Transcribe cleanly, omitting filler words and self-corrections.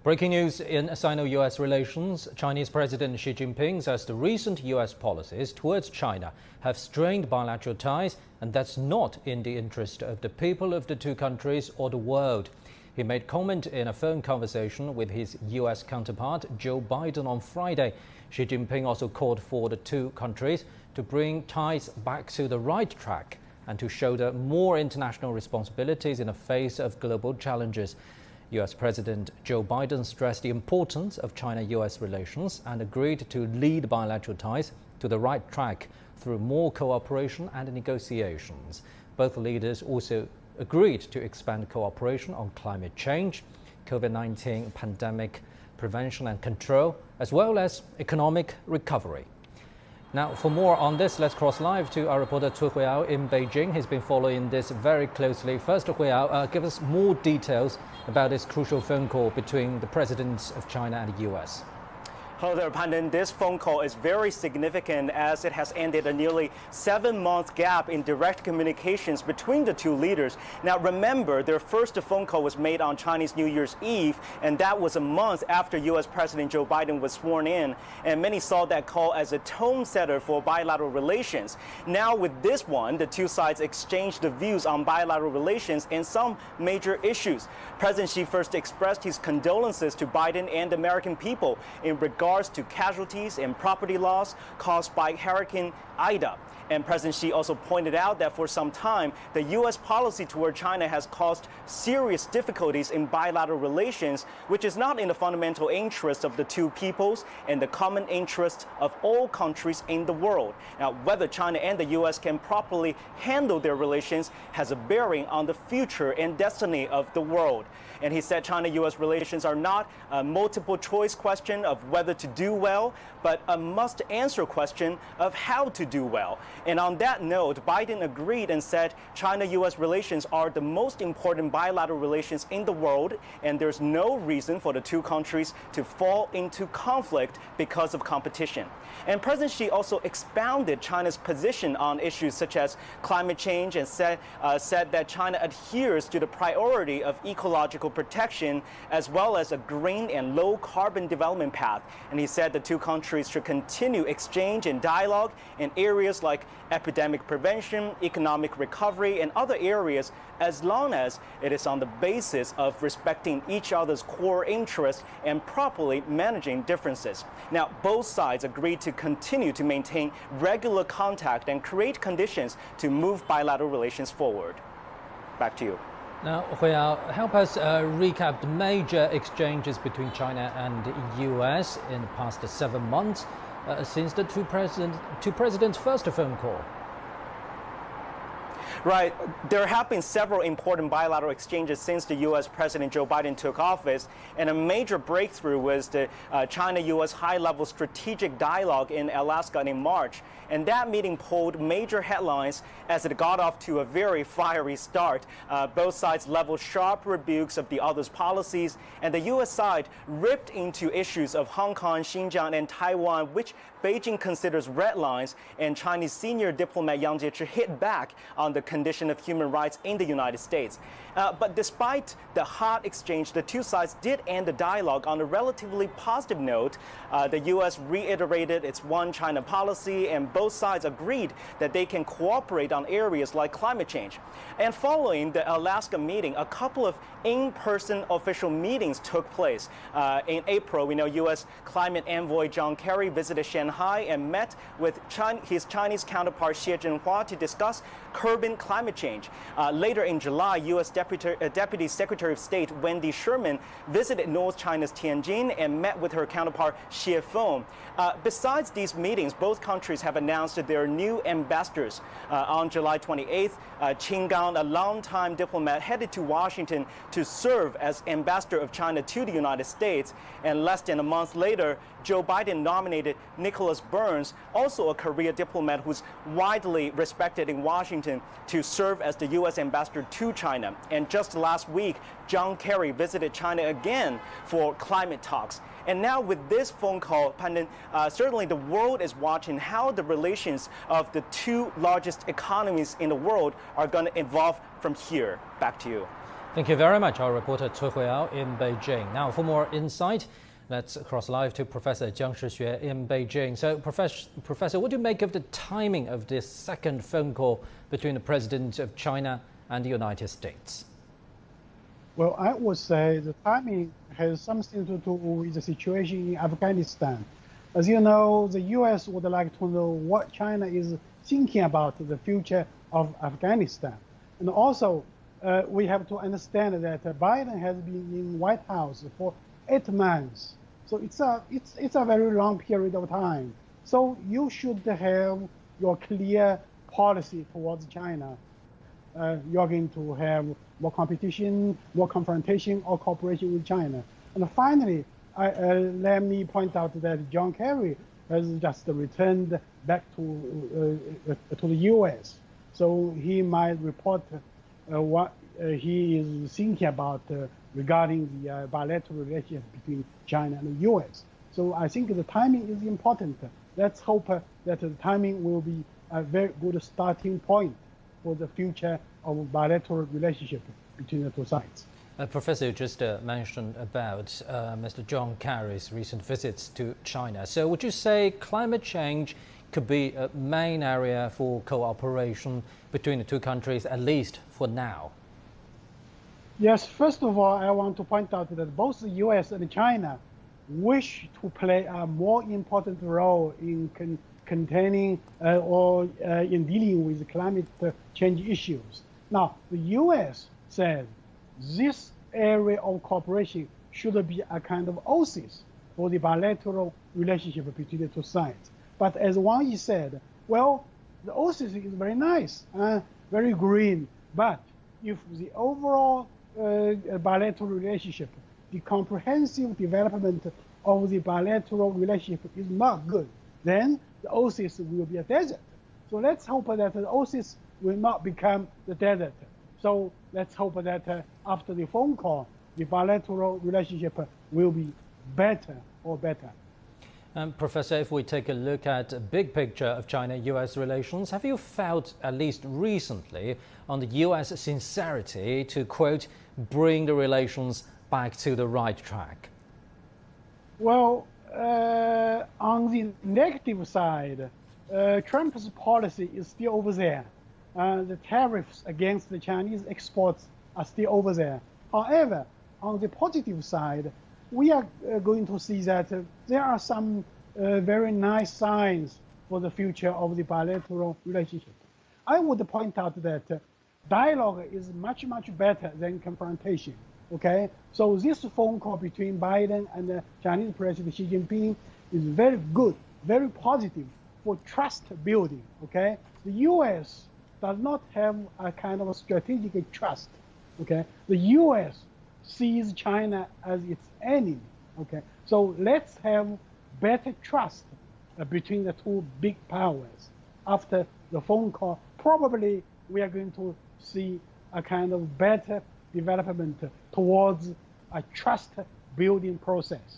Breaking news in Sino-US relations, Chinese President Xi Jinping says the recent US policies towards China have strained bilateral ties, and that's not in the interest of the people of the two countries or the world. He made comment in a phone conversation with his US counterpart, Joe Biden, on Friday. Xi Jinping also called for the two countries to bring ties back to the right track and to shoulder more international responsibilities in the face of global challenges. US President Joe Biden stressed the importance of China-US relations and agreed to lead bilateral ties to the right track through more cooperation and negotiations. Both leaders also agreed to expand cooperation on climate change, COVID-19 pandemic prevention and control, as well as economic recovery. Now, for more on this, let's cross live to our reporter Tu Huiyao in Beijing. He's been following this very closely. First, Huiyao, give us more details about this crucial phone call between the presidents of China and the US. Hello there, Pandit. This phone call is very significant as it has ended a nearly 7-month gap in direct communications between the two leaders. Now, remember, their first phone call was made on Chinese New Year's Eve, and that was a month after U.S. President Joe Biden was sworn in. And many saw that call as a tone setter for bilateral relations. Now, with this one, the two sides exchanged the views on bilateral relations and some major issues. President Xi first expressed his condolences to Biden and the American people in regards to casualties and property loss caused by Hurricane Ida. And President Xi also pointed out that for some time, the U.S. policy toward China has caused serious difficulties in bilateral relations, which is not in the fundamental interest of the two peoples and the common interest of all countries in the world. Now, whether China and the U.S. can properly handle their relations has a bearing on the future and destiny of the world. And he said China-U.S. relations are not a multiple choice question of whether to do well, but a must-answer question of how to do well. And on that note, Biden agreed and said China-U.S. relations are the most important bilateral relations in the world, and there's no reason for the two countries to fall into conflict because of competition. And President Xi also expounded China's position on issues such as climate change and said that China adheres to the priority of ecological protection as well as a green and low carbon development path. And he said the two countries should continue exchange and dialogue in areas like epidemic prevention, economic recovery, and other areas, as long as it is on the basis of respecting each other's core interests and properly managing differences. Now, both sides agreed to continue to maintain regular contact and create conditions to move bilateral relations forward. Back to you. Now, Huiyao, help us recap the major exchanges between China and the US in the past 7 months since the two presidents' first phone call. Right. There have been several important bilateral exchanges since the U.S. President Joe Biden took office, and a major breakthrough was the China-U.S. high-level strategic dialogue in Alaska in March. And that meeting pulled major headlines as it got off to a very fiery start. Both sides leveled sharp rebukes of the other's policies, and the U.S. side ripped into issues of Hong Kong, Xinjiang, and Taiwan, which Beijing considers red lines, and Chinese senior diplomat Yang Jiechi hit back on the condition of human rights in the United States. But despite the hot exchange, the two sides did end the dialogue on a relatively positive note. The U.S. reiterated its one China policy, and both sides agreed that they can cooperate on areas like climate change. And following the Alaska meeting, a couple of in-person official meetings took place. In April, we know U.S. climate envoy John Kerry visited Shanghai and met with his Chinese counterpart Xie Zhenhua to discuss curbing climate change. Later in July, U.S. Deputy Secretary of State Wendy Sherman visited North China's Tianjin and met with her counterpart Xie Feng. Besides these meetings, both countries have announced their new ambassadors. On July 28th, Qin Gang, a longtime diplomat, headed to Washington to serve as ambassador of China to the United States. And less than a month later, Joe Biden nominated Nicholas Burns, also a Korea diplomat who's widely respected in Washington, to serve as the U.S. ambassador to China. And just last week, John Kerry visited China again for climate talks. And now with this phone call, Pandit, certainly the world is watching how the relations of the two largest economies in the world are going to evolve from here. Back to you. Thank you very much, our reporter Cui Huiyao in Beijing. Now, for more insight, let's cross live to Professor Jiang Shixue in Beijing. So, Professor, what do you make of the timing of this second phone call between the President of China and the United States? Well, I would say the timing has something to do with the situation in Afghanistan. As you know, the U.S. would like to know what China is thinking about the future of Afghanistan. And also, we have to understand that Biden has been in White House for 8 months. So it's a very long period of time. So you should have your clear policy towards China. You're going to have more competition, more confrontation, or cooperation with China. And finally, let me point out that John Kerry has just returned back to the U.S. So he might report what he is thinking about regarding the bilateral relationship between China and the U.S. So I think the timing is important. Let's hope that the timing will be a very good starting point for the future of bilateral relationship between the two sides. Professor, you just mentioned about Mr. John Kerry's recent visits to China. So would you say climate change could be a main area for cooperation between the two countries, at least for now? Yes, first of all, I want to point out that both the U.S. and China wish to play a more important role in containing or in dealing with climate change issues. Now, the U.S. said this area of cooperation should be a kind of oasis for the bilateral relationship between the two sides. But as Wang Yi said, well, the oasis is very nice, very green, but if the overall bilateral relationship, the comprehensive development of the bilateral relationship is not good, then the oasis will be a desert. So let's hope that the oasis will not become the desert. So let's hope that after the phone call, the bilateral relationship will be better or better. Professor, if we take a look at the big picture of China-US relations, have you felt, at least recently, on the US sincerity to, quote, bring the relations back to the right track? Well, on the negative side, Trump's policy is still over there. The tariffs against the Chinese exports are still over there. However, on the positive side, we are going to see that there are some very nice signs for the future of the bilateral relationship. I would point out that dialogue is much, much better than confrontation, okay? So this phone call between Biden and the Chinese President Xi Jinping is very good, very positive for trust building, okay? The U.S. does not have a kind of a strategic trust, okay? The U.S. sees China as its enemy, okay? So let's have better trust between the two big powers. After the phone call, probably we are going to see a kind of better development towards a trust building process.